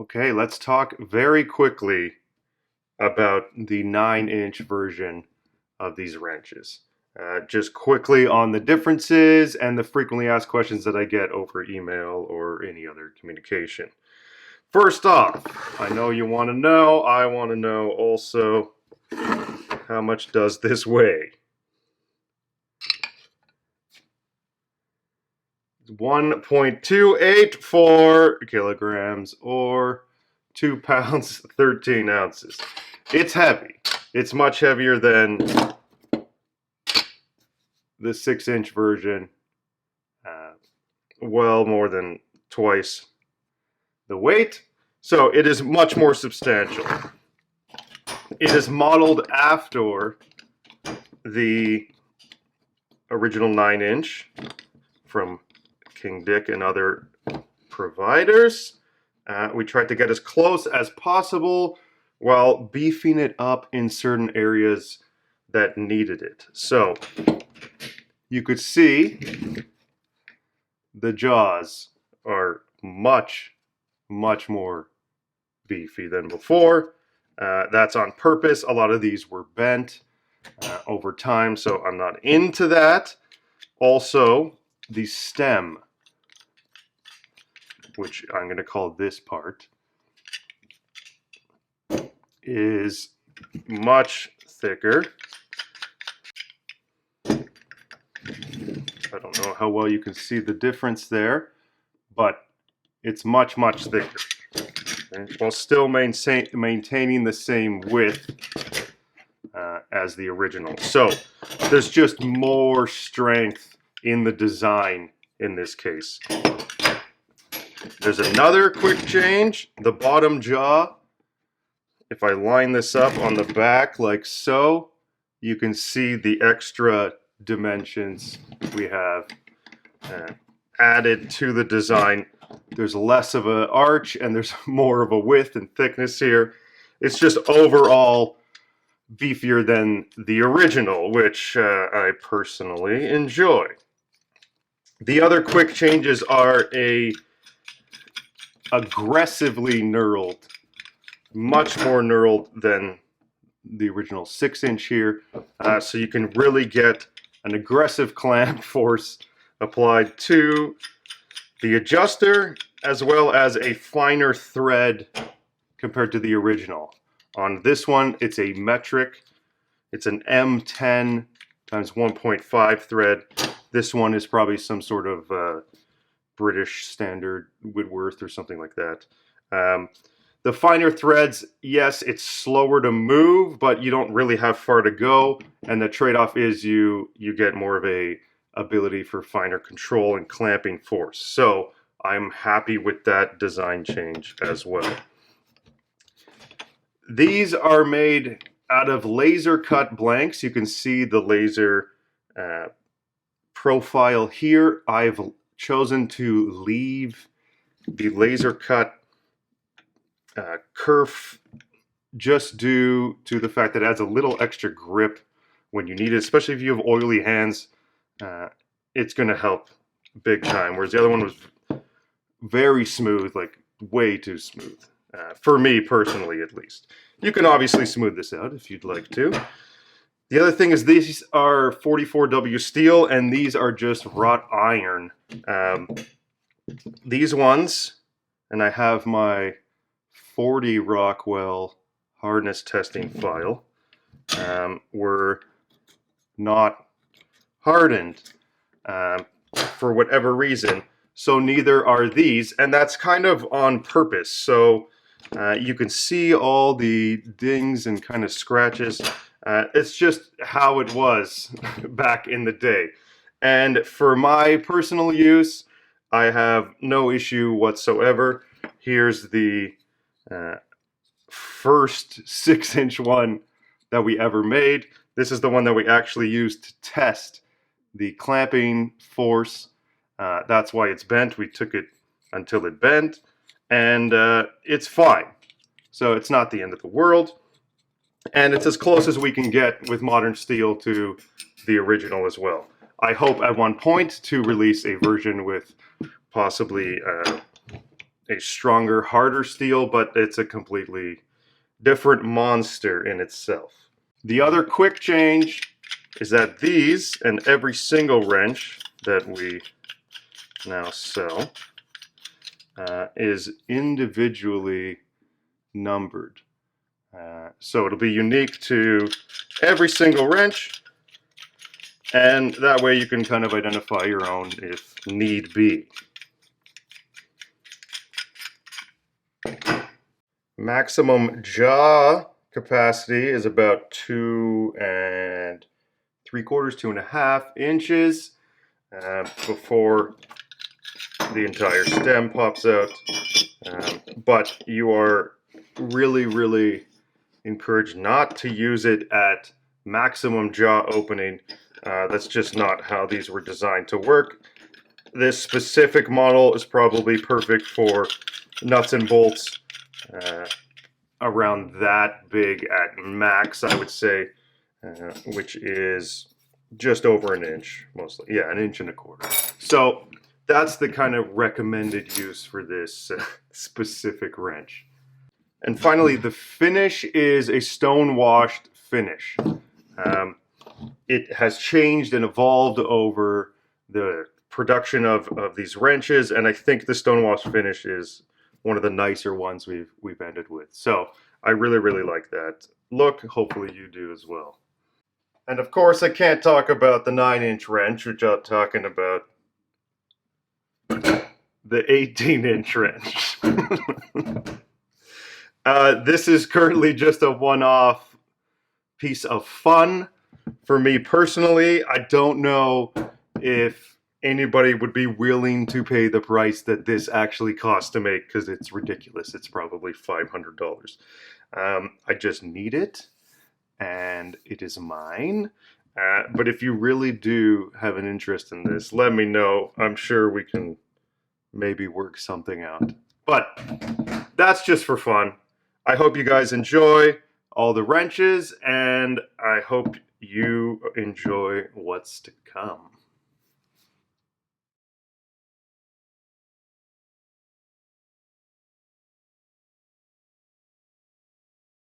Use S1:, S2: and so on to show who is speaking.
S1: Okay, let's talk very quickly about the 9-inch version of these wrenches. Just quickly on the differences and the frequently asked questions that I get over email or any other communication. First off, I know you want to know, I want to know also, how much does this weigh? 1.284 kilograms or 2 pounds 13 ounces. It's heavy. It's much heavier than the 6-inch version. Well more than twice the weight. So it is much more substantial. It is modeled after the original 9-inch from King Dick and other providers. We tried to get as close as possible while beefing it up in certain areas that needed it. So you could see the jaws are much more beefy than before. That's on purpose. A lot of these were bent over time, so I'm not into that. Also, the stem, which I'm going to call this part, is much thicker. I don't know how well you can see the difference there, but it's much thicker, okay, while still maintaining the same width as the original. So there's just more strength in the design in this case. There's another quick change. The bottom jaw, if I line this up on the back like so, you can see the extra dimensions we have added to the design. There's less of an arch and there's more of a width and thickness here. It's just overall beefier than the original, which I personally enjoy. The other quick changes are a aggressively knurled, much more knurled than the original 6-inch here, so you can really get an aggressive clamp force applied to the adjuster, as well as a finer thread compared to the original. On this one, it's a metric. It's an M10 times 1.5 thread. This one is probably some sort of British standard Whitworth or something like that. The finer threads, yes, it's slower to move, but you don't really have far to go, and the trade-off is you get more of a ability for finer control and clamping force. So I'm happy with that design change as well. These are made out of laser cut blanks. You can see the laser profile here. I've chosen to leave the laser cut kerf just due to the fact that it adds a little extra grip when you need it, especially if you have oily hands. It's going to help big time, whereas the other one was very smooth, like way too smooth, for me personally at least. You can obviously smooth this out if you'd like to. The other thing is these are 44W steel and these are just wrought iron. These ones, and I have my 40 Rockwell hardness testing file, were not hardened for whatever reason, so neither are these, and that's kind of on purpose. So you can see all the dings and kind of scratches. It's just how it was back in the day, and for my personal use I have no issue whatsoever. Here's the first 6-inch one that we ever made. This is the one that we actually used to test the clamping force. That's why it's bent. We took it until it bent, and it's fine. So it's not the end of the world, and it's as close as we can get with modern steel to the original as well. I hope at one point to release a version with possibly a stronger, harder steel, but it's a completely different monster in itself. The other quick change is that these and every single wrench that we now sell is individually numbered. So it'll be unique to every single wrench, and that way you can kind of identify your own if need be. Maximum jaw capacity is about 2 3/4, 2.5 inches before the entire stem pops out. But you are really encouraged not to use it at maximum jaw opening. That's just not how these were designed to work. This specific model is probably perfect for nuts and bolts around that big at max, I would say, which is just over an inch, mostly. Yeah, 1.25 inches. So that's the kind of recommended use for this specific wrench. And finally, the finish is a stone washed finish. It has changed and evolved over the production of these wrenches, and I think the stone wash finish is one of the nicer ones we've ended with. So I really like that look. Hopefully you do as well. And of course, I can't talk about the 9-inch wrench without talking about the 18-inch wrench. This is currently just a one-off piece of fun for me personally. I don't know if anybody would be willing to pay the price that this actually costs to make, because it's ridiculous. It's probably $500. I just need it, and it is mine. But if you really do have an interest in this, let me know. I'm sure we can maybe work something out. But that's just for fun. I hope you guys enjoy all the wrenches, and I hope you enjoy what's to come.